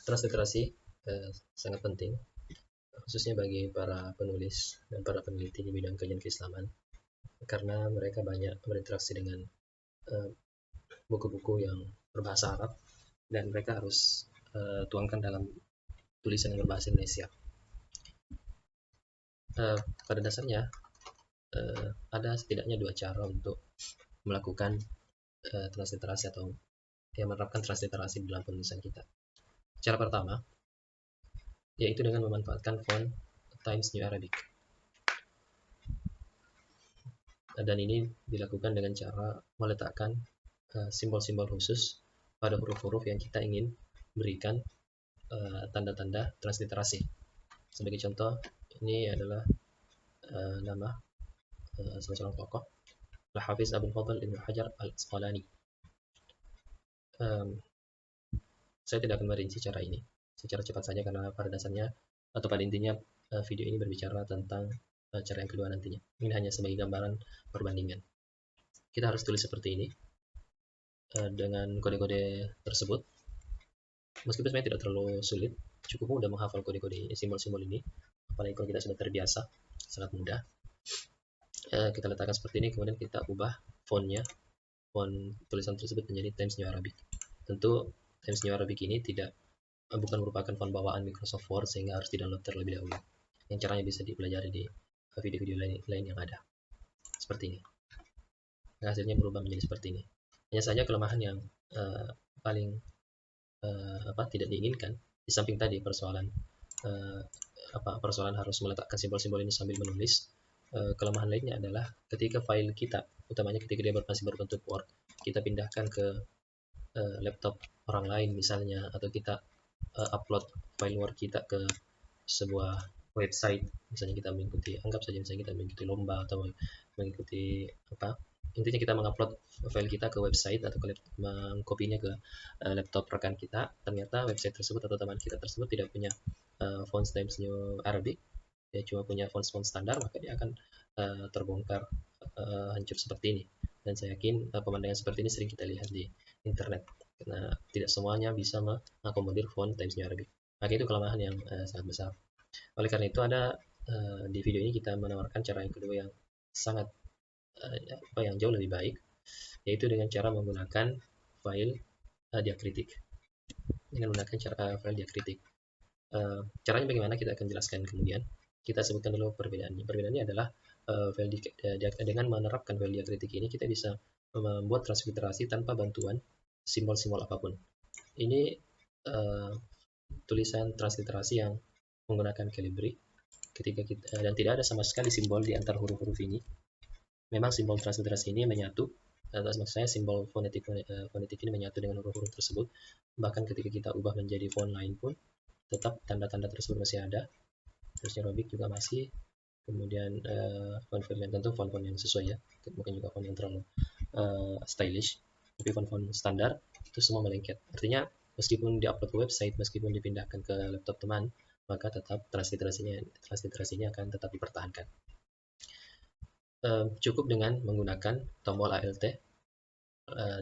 Transliterasi sangat penting, khususnya bagi para penulis dan para peneliti di bidang kajian keislaman, karena mereka banyak berinteraksi dengan buku-buku yang berbahasa Arab dan mereka harus tuangkan dalam tulisan yang berbahasa Indonesia. Pada dasarnya ada setidaknya dua cara untuk melakukan transliterasi atau menerapkan transliterasi dalam penulisan kita. Cara pertama yaitu dengan memanfaatkan font Times New Arabic. Dan ini dilakukan dengan cara meletakkan simbol-simbol khusus pada huruf-huruf yang kita ingin berikan tanda-tanda transliterasi. Sebagai contoh, ini adalah nama salah seorang tokoh, Al-Hafiz Abdul Fadl Ibnu Hajar Al-Asqalani. Saya tidak akan merinci cara ini secara cepat saja karena pada dasarnya atau pada intinya video ini berbicara tentang cara yang kedua nantinya. Ini hanya sebagai gambaran perbandingan. Kita harus tulis seperti ini dengan kode-kode tersebut. Meskipun sebenarnya tidak terlalu sulit, cukup mudah menghafal kode-kode simbol-simbol ini. Apalagi kalau kita sudah terbiasa, sangat mudah. Kita letakkan seperti ini, kemudian kita ubah fontnya, font tulisan tersebut menjadi Times New Arabic. Tentu Times New Arabic ini bukan merupakan font bawaan Microsoft Word sehingga harus di-download terlebih dahulu. Yang caranya bisa dipelajari di video-video lain yang ada. Seperti ini. Hasilnya berubah menjadi seperti ini. Hanya saja kelemahan yang paling tidak diinginkan di samping tadi persoalan harus meletakkan simbol-simbol ini sambil menulis. Kelemahan lainnya adalah ketika file kita, utamanya ketika dia masih berbentuk Word, kita pindahkan ke laptop orang lain misalnya, atau kita upload file Word kita ke sebuah website, misalnya kita mengikuti, anggap saja misalnya kita mengikuti lomba atau mengikuti intinya kita mengupload file kita ke website atau mengkopinya ke laptop rekan kita, ternyata website tersebut atau teman kita tersebut tidak punya font Times New Arabic, dia cuma punya font standar, maka dia akan terbongkar hancur seperti ini. Dan saya yakin pemandangan seperti ini sering kita lihat di internet karena tidak semuanya bisa mengakomodir font Times New Arabic. Maka itu kelemahan yang sangat besar. Oleh karena itu ada di video ini kita menawarkan cara yang kedua yang sangat yang jauh lebih baik, yaitu dengan cara menggunakan file diakritik. Dengan menggunakan file diakritik. Caranya bagaimana kita akan jelaskan kemudian. Kita sebutkan dulu perbedaannya. Perbedaannya adalah dengan menerapkan file diakritik ini kita bisa membuat transliterasi tanpa bantuan simbol-simbol apapun. Ini tulisan transliterasi yang menggunakan Calibri ketika kita dan tidak ada sama sekali simbol di antara huruf-huruf ini. Memang simbol transliterasi ini menyatu, maksud saya simbol fonetik ini menyatu dengan huruf-huruf tersebut. Bahkan ketika kita ubah menjadi font lain pun tetap tanda-tanda tersebut masih ada. Terus Arabic juga masih, kemudian font-font yang tentu font-font yang sesuai ya, bukan juga font yang terlalu stylish, tapi font-font standar itu semua melengket. Artinya meskipun diupload ke website, meskipun dipindahkan ke laptop teman, maka tetap transliterasinya akan tetap dipertahankan. Cukup dengan menggunakan tombol ALT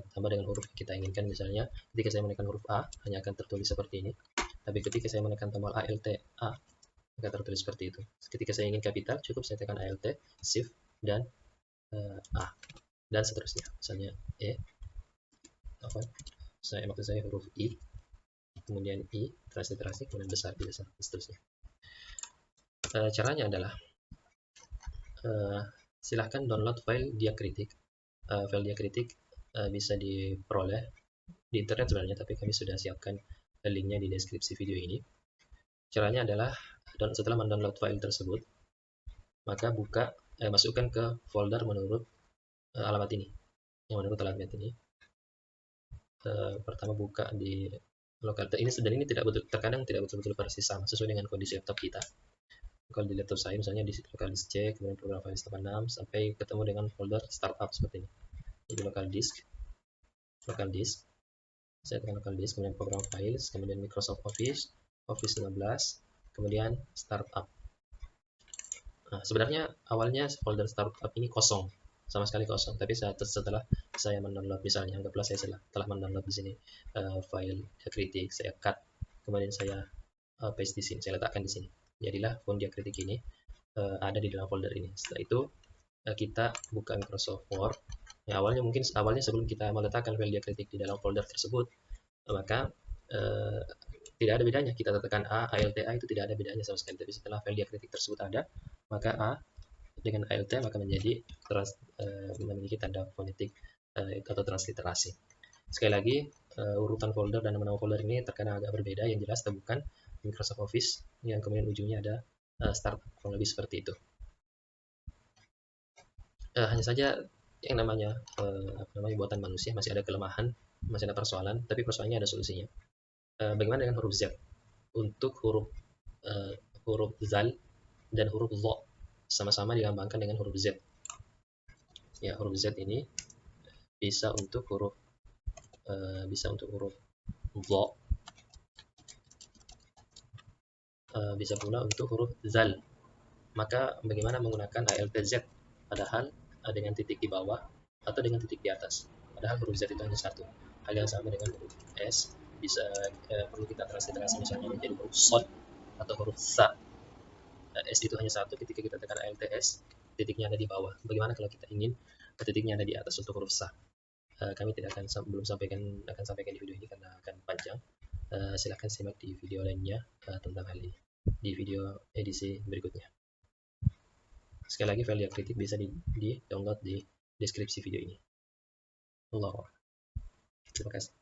tambah dengan huruf yang kita inginkan. Misalnya ketika saya menekan huruf A hanya akan tertulis seperti ini, tapi ketika saya menekan tombol ALT A maka tertulis seperti itu. Ketika saya ingin kapital cukup saya tekan ALT, Shift dan A dan seterusnya. Misalnya maksud saya huruf I, kemudian I transliterasi, kemudian besar dan seterusnya. Caranya adalah silahkan download file diakritik. File diakritik bisa diperoleh di internet sebenarnya, tapi kami sudah siapkan linknya di deskripsi video ini. Caranya adalah setelah mendownload file tersebut, maka masukkan ke folder menurut alamat ini. Yang menurut alamat ini, pertama buka di lokal. Ini terkadang tidak betul-betul persis sama sesuai dengan kondisi laptop kita. Kalau di laptop saya misalnya di local disk C, kemudian program file 86 sampai ketemu dengan folder startup seperti ini. Jadi local disk, saya tekan local disk, kemudian program files, kemudian Microsoft Office 15, kemudian startup. Nah, sebenarnya awalnya folder startup ini kosong, sama sekali kosong, tapi setelah saya mendownload, misalnya anggaplah saya telah mendownload di sini file diakritik, saya cut kemudian saya paste di sini, saya letakkan di sini. Jadilah font diakritik ini ada di dalam folder ini. Setelah itu kita buka Microsoft Word. Ya, awalnya sebelum kita meletakkan file diakritik di dalam folder tersebut, maka tidak ada bedanya. Kita tekan A, ALTA itu tidak ada bedanya sama sekali. Tapi setelah file diakritik tersebut ada, maka A dengan ALT maka menjadi memiliki tanda fonetik atau transliterasi. Sekali lagi, urutan folder dan nama-nama folder ini terkadang agak berbeda. Yang jelas temukan Microsoft Office yang kemudian ujungnya ada start, kurang lebih seperti itu. Hanya saja yang namanya buatan manusia masih ada kelemahan, masih ada persoalan, tapi persoalannya ada solusinya. Bagaimana dengan huruf Z? Untuk huruf zal dan huruf zo sama-sama dilambangkan dengan huruf Z. Ya, huruf Z ini bisa untuk huruf zo, bisa pula untuk huruf zal. Maka bagaimana menggunakan ALTZ padahal dengan titik di bawah atau dengan titik di atas, padahal huruf Z itu hanya satu. Hal yang sama dengan huruf S, bisa perlu kita transliterasi misalnya menjadi huruf sod atau huruf sa. S itu hanya satu, ketika kita tekan ALTS titiknya ada di bawah. Bagaimana kalau kita ingin titiknya ada di atas untuk huruf sa? Kami tidak akan belum akan sampaikan di video ini karena akan panjang. Silahkan simak di video lainnya tentang hal ini di video edisi berikutnya. Sekali lagi, file diakritik bisa di download di deskripsi video ini. Allah. Terima kasih.